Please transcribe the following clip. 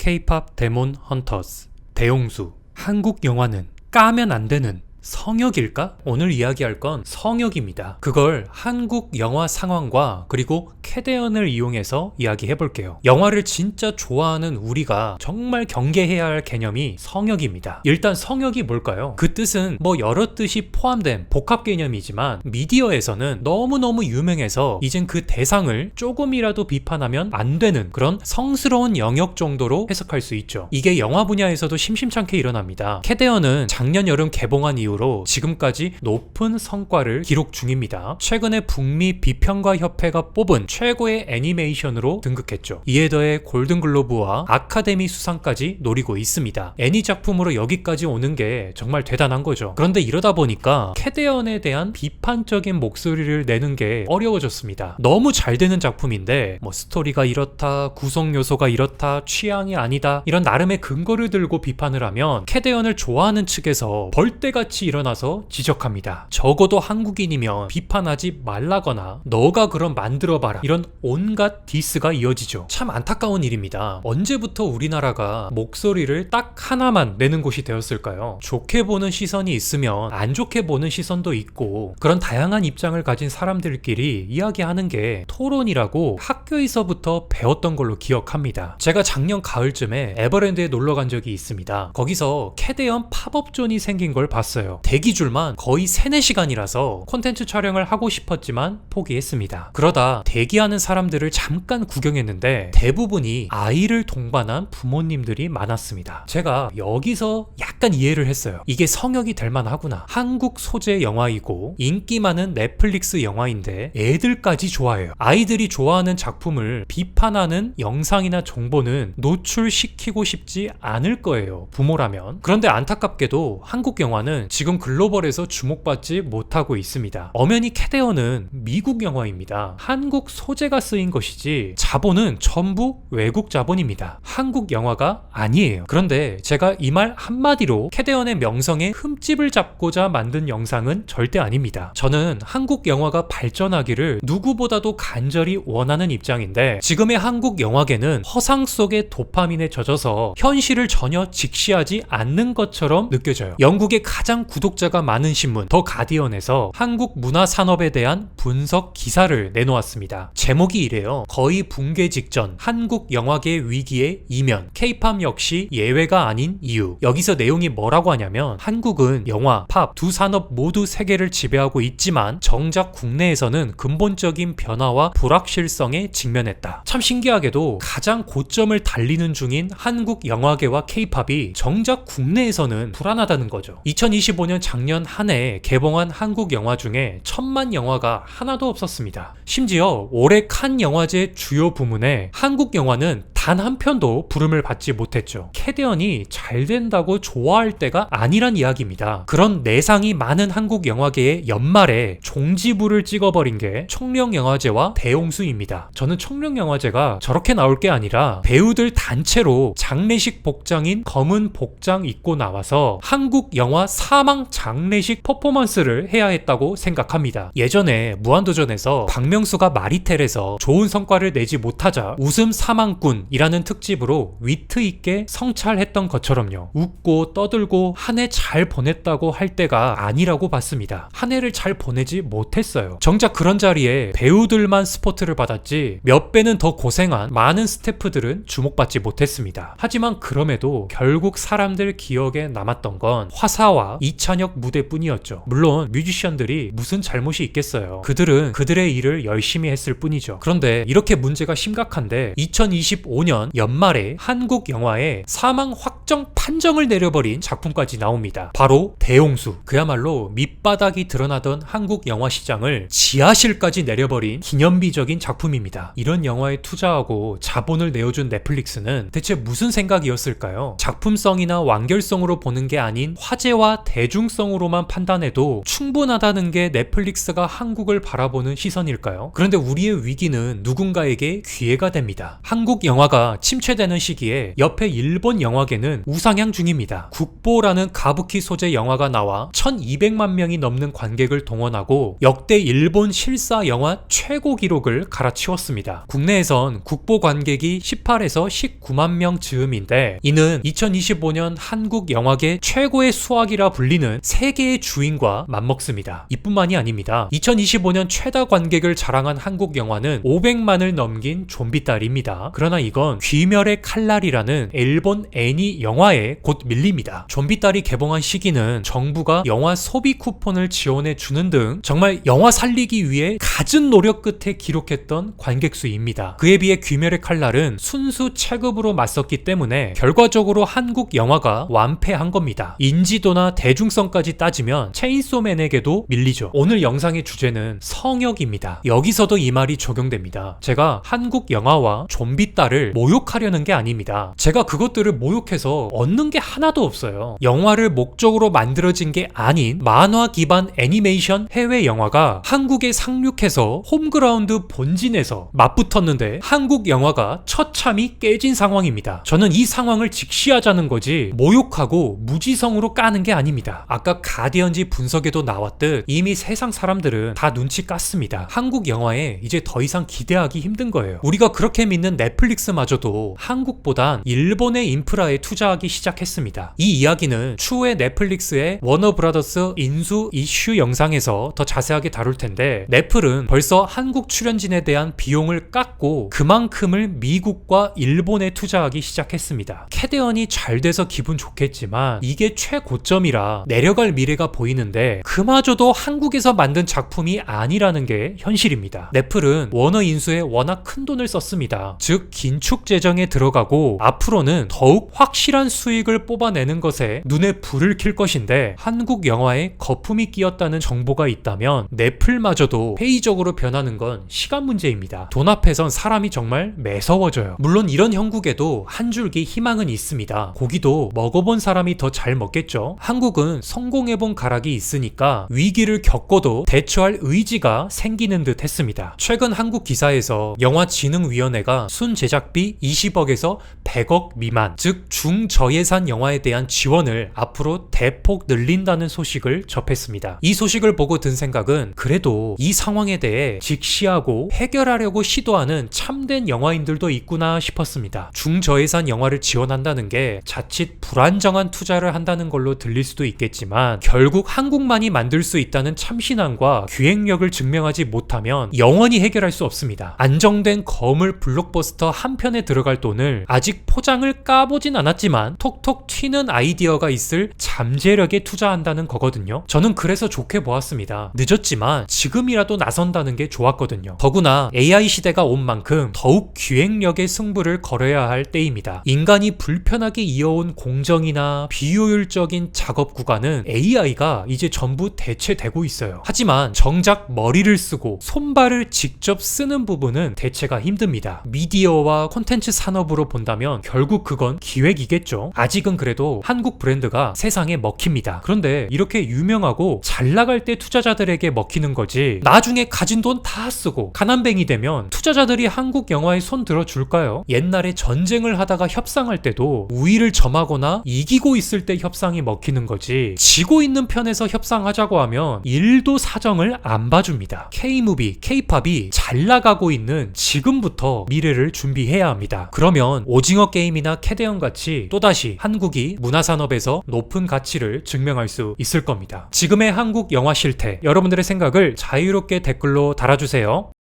K-팝 데몬 헌터스, 대용수. 한국 영화는 까면 안 되는 성역일까? 오늘 이야기할 건 성역입니다. 그걸 한국 영화 상황과 그리고 캐대언을 이용해서 이야기해 볼게요. 영화를 진짜 좋아하는 우리가 정말 경계해야 할 개념이 성역입니다. 일단 성역이 뭘까요? 그 뜻은 뭐 여러 뜻이 포함된 복합 개념이지만 미디어에서는 너무너무 유명해서 이젠 그 대상을 조금이라도 비판하면 안 되는 그런 성스러운 영역 정도로 해석할 수 있죠. 이게 영화 분야에서도 심심찮게 일어납니다. 캐대언은 작년 여름 개봉한 이후 지금까지 높은 성과를 기록 중입니다. 최근에 북미 비평가 협회가 뽑은 최고의 애니메이션으로 등극했죠. 이에 더해 골든글로브와 아카데미 수상까지 노리고 있습니다. 애니 작품으로 여기까지 오는 게 정말 대단한 거죠. 그런데 이러다 보니까 캐대언에 대한 비판적인 목소리를 내는 게 어려워졌습니다. 너무 잘 되는 작품인데 뭐 스토리가 이렇다, 구성 요소가 이렇다, 취향이 아니다 이런 나름의 근거를 들고 비판을 하면 캐대언을 좋아하는 측에서 벌떼같이 일어나서 지적합니다. 적어도 한국인이면 비판하지 말라거나 너가 그럼 만들어봐라 이런 온갖 디스가 이어지죠. 참 안타까운 일입니다. 언제부터 우리나라가 목소리를 딱 하나만 내는 곳이 되었을까요? 좋게 보는 시선이 있으면 안 좋게 보는 시선도 있고 그런 다양한 입장을 가진 사람들끼리 이야기하는 게 토론이라고 학교에서부터 배웠던 걸로 기억합니다. 제가 작년 가을쯤에 에버랜드에 놀러 간 적이 있습니다. 거기서 캐대언 팝업존이 생긴 걸 봤어요. 대기줄만 거의 3-4시간이라서 콘텐츠 촬영을 하고 싶었지만 포기했습니다. 그러다 대기하는 사람들을 잠깐 구경했는데 대부분이 아이를 동반한 부모님들이 많았습니다. 제가 여기서 약간 이해를 했어요. 이게 성역이 될 만하구나. 한국 소재 영화이고 인기 많은 넷플릭스 영화인데 애들까지 좋아해요. 아이들이 좋아하는 작품을 비판하는 영상이나 정보는 노출시키고 싶지 않을 거예요. 부모라면. 그런데 안타깝게도 한국 영화는 지금 글로벌에서 주목받지 못하고 있습니다. 엄연히 캐대언은 미국 영화입니다. 한국 소재가 쓰인 것이지 자본은 전부 외국 자본입니다. 한국 영화가 아니에요. 그런데 제가 이 말 한마디로 캐대언의 명성에 흠집을 잡고자 만든 영상은 절대 아닙니다. 저는 한국 영화가 발전하기를 누구보다도 간절히 원하는 입장인데 지금의 한국 영화계는 허상 속의 도파민에 젖어서 현실을 전혀 직시하지 않는 것처럼 느껴져요. 영국의 가장 구독자가 많은 신문 더 가디언에서 한국 문화 산업에 대한 분석 기사를 내놓았습니다. 제목이 이래요. 거의 붕괴 직전 한국 영화계 위기의 이면 K-팝 역시 예외가 아닌 이유. 여기서 내용이 뭐라고 하냐면 한국은 영화, 팝 두 산업 모두 세계를 지배하고 있지만 정작 국내에서는 근본적인 변화와 불확실성에 직면했다. 참 신기하게도 가장 고점을 달리는 중인 한국 영화계와 K-팝이 정작 국내에서는 불안하다는 거죠. 2025년 작년 한 해 개봉한 한국 영화 중에 1000만 영화가 하나도 없었습니다. 심지어 올해 칸 영화제 주요 부문에 한국 영화는 단 한 편도 부름을 받지 못했죠. 캐대언이 잘 된다고 좋아할 때가 아니란 이야기입니다. 그런 내상이 많은 한국 영화계의 연말에 종지부를 찍어버린 게 청룡영화제와 대용수입니다. 저는 청룡영화제가 저렇게 나올 게 아니라 배우들 단체로 장례식 복장인 검은 복장 입고 나와서 한국 영화 사망 장례식 퍼포먼스를 해야 했다고 생각합니다. 예전에 무한도전에서 박명수가 마리텔에서 좋은 성과를 내지 못하자 웃음 사망꾼이라는 특집으로 위트 있게 성찰했던 것처럼요. 웃고 떠들고 한 해 잘 보냈다고 할 때가 아니라고 봤습니다. 한 해를 잘 보내지 못했어요. 정작 그런 자리에 배우들만 스포트를 받았지 몇 배는 더 고생한 많은 스태프들은 주목받지 못했습니다. 하지만 그럼에도 결국 사람들 기억에 남았던 건 화사와 이찬혁 무대뿐이었죠. 물론 뮤지션들이 무슨 잘못이 있겠어요. 그들은 그들의 일을 열심히 했을 뿐이죠. 그런데 이렇게 문제가 심각한데 2025년 연말에 한국 영화에 사망 확정 판정을 내려버린 작품까지 나옵니다. 바로 대용수. 그야말로 밑바닥이 드러나던 한국 영화 시장을 지하실까지 내려버린 기념비적인 작품입니다. 이런 영화에 투자하고 자본을 내어준 넷플릭스는 대체 무슨 생각이었을까요? 작품성이나 완결성으로 보는 게 아닌 화제와 대중성으로만 판단해도 충분하다는 게 넷플릭스가 한국을 바라보는 시선일까요? 그런데 우리의 위기는 누군가에게 기회가 됩니다. 한국 영화가 문화가 침체되는 시기에 옆에 일본 영화계는 우상향 중입니다. 국보라는 가부키 소재 영화가 나와 1200만 명이 넘는 관객을 동원하고 역대 일본 실사 영화 최고 기록을 갈아치웠습니다. 국내에선 국보 관객이 18에서 19만 명 즈음인데 이는 2025년 한국 영화계 최고의 수확이라 불리는 세계의 주인과 맞먹습니다. 이뿐만이 아닙니다. 2025년 최다 관객을 자랑한 한국 영화는 500만을 넘긴 좀비딸입니다. 그러나 이건 귀멸의 칼날이라는 일본 애니 영화에 곧 밀립니다. 좀비딸이 개봉한 시기는 정부가 영화 소비 쿠폰을 지원해 주는 등 정말 영화 살리기 위해 갖은 노력 끝에 기록했던 관객 수입니다. 그에 비해 귀멸의 칼날은 순수 체급으로 맞섰기 때문에 결과적으로 한국 영화가 완패한 겁니다. 인지도나 대중성까지 따지면 체인소맨에게도 밀리죠. 오늘 영상의 주제는 성역입니다. 여기서도 이 말이 적용됩니다. 제가 한국 영화와 좀비딸을 모욕하려는 게 아닙니다. 제가 그것들을 모욕해서 얻는 게 하나도 없어요. 영화를 목적으로 만들어진 게 아닌 만화 기반 애니메이션 해외 영화가 한국에 상륙해서 홈그라운드 본진에서 맞붙었는데 한국 영화가 처참히 깨진 상황입니다. 저는 이 상황을 직시하자는 거지 모욕하고 무지성으로 까는 게 아닙니다. 아까 가디언지 분석에도 나왔듯 이미 세상 사람들은 다 눈치 깠습니다. 한국 영화에 이제 더 이상 기대하기 힘든 거예요. 우리가 그렇게 믿는 넷플릭스마저도 한국보단 일본의 인프라에 투자하기 시작했습니다. 이 이야기는 추후에 넷플릭스의 워너브라더스 인수 이슈 영상에서 더 자세하게 다룰 텐데 넷플은 벌써 한국 출연진에 대한 비용을 깎고 그만큼을 미국과 일본에 투자하기 시작했습니다. 캐대언이 잘 돼서 기분 좋겠지만 이게 최고점이라 내려갈 미래가 보이는데 그마저도 한국에서 만든 작품이 아니라는 게 현실입니다. 넷플은 워너 인수에 워낙 큰 돈을 썼습니다. 즉 긴축 재정에 들어가고 앞으로는 더욱 확실한 수익을 뽑아내는 것에 눈에 불을 켤 것인데 한국 영화에 거품이 끼었다는 정보가 있다면 넷플마저도 회의적으로 변하는 건 시간 문제입니다. 돈 앞에선 사람이 정말 매서워져요. 물론 이런 형국에도 한 줄기 희망은 있습니다. 고기도 먹어본 사람이 더 잘 먹겠죠. 한국은 성공해본 가락이 있으니까 위기를 겪어도 대처할 의지가 생기는 듯 했습니다. 최근 한국 기사에서 영화진흥위원회가 순제작비 20억에서 100억 미만, 즉 중저예산 영화에 대한 지원을 앞으로 대폭 늘린다는 소식을 접했습니다. 이 소식을 보고 든 생각은 그래도 이 상황에 대해 직시하고 해결하려고 시도하는 참된 영화인들도 있구나 싶었습니다. 중저예산 영화를 지원한다는 게 자칫 불안정한 투자를 한다는 걸로 들릴 수도 있겠지만 결국 한국만이 만들 수 있다는 참신함과 기획력을 증명하지 못하면 영원히 해결할 수 없습니다. 안정된 거물 블록버스터 한 편에 들어갈 돈을 아직 포장을 까보진 않았지만 톡톡 튀는 아이디어가 있을 잠재력에 투자한다는 거거든요. 저는 그래서 좋게 보았습니다. 늦었지만 지금이라도 나선다는 게 좋았거든요. 더구나 AI 시대가 온 만큼 더욱 기획력의 승부를 걸어야 할 때입니다. 인간이 불편하게 이어온 공정이나 비효율적인 작업 구간은 AI가 이제 전부 대체되고 있어요. 하지만 정작 머리를 쓰고 손발을 직접 쓰는 부분은 대체가 힘듭니다. 미디어와 콘텐츠 산업으로 본다면 결국 그건 기획이겠죠. 아직은 그래도 한국 브랜드가 세상에 먹힙니다. 그런데 이렇게 유명하고 잘 나갈 때 투자자들에게 먹히는 거지 나중에 가진 돈 다 쓰고 가난뱅이 되면 투자자들이 한국 영화에 손 들어줄까요? 옛날에 전쟁을 하다가 협상할 때도 우위를 점하거나 이기고 있을 때 협상이 먹히는 거지 지고 있는 편에서 협상하자고 하면 일도 사정을 안 봐줍니다. K-무비, K-팝이 잘 나가고 있는 지금부터 미래를 준비해야 합니다. 그러면 오징어 게임이나 캐대언 같이 또다시 한국이 문화산업에서 높은 가치를 증명할 수 있을 겁니다. 지금의 한국 영화 실태, 여러분들의 생각을 자유롭게 댓글로 달아주세요.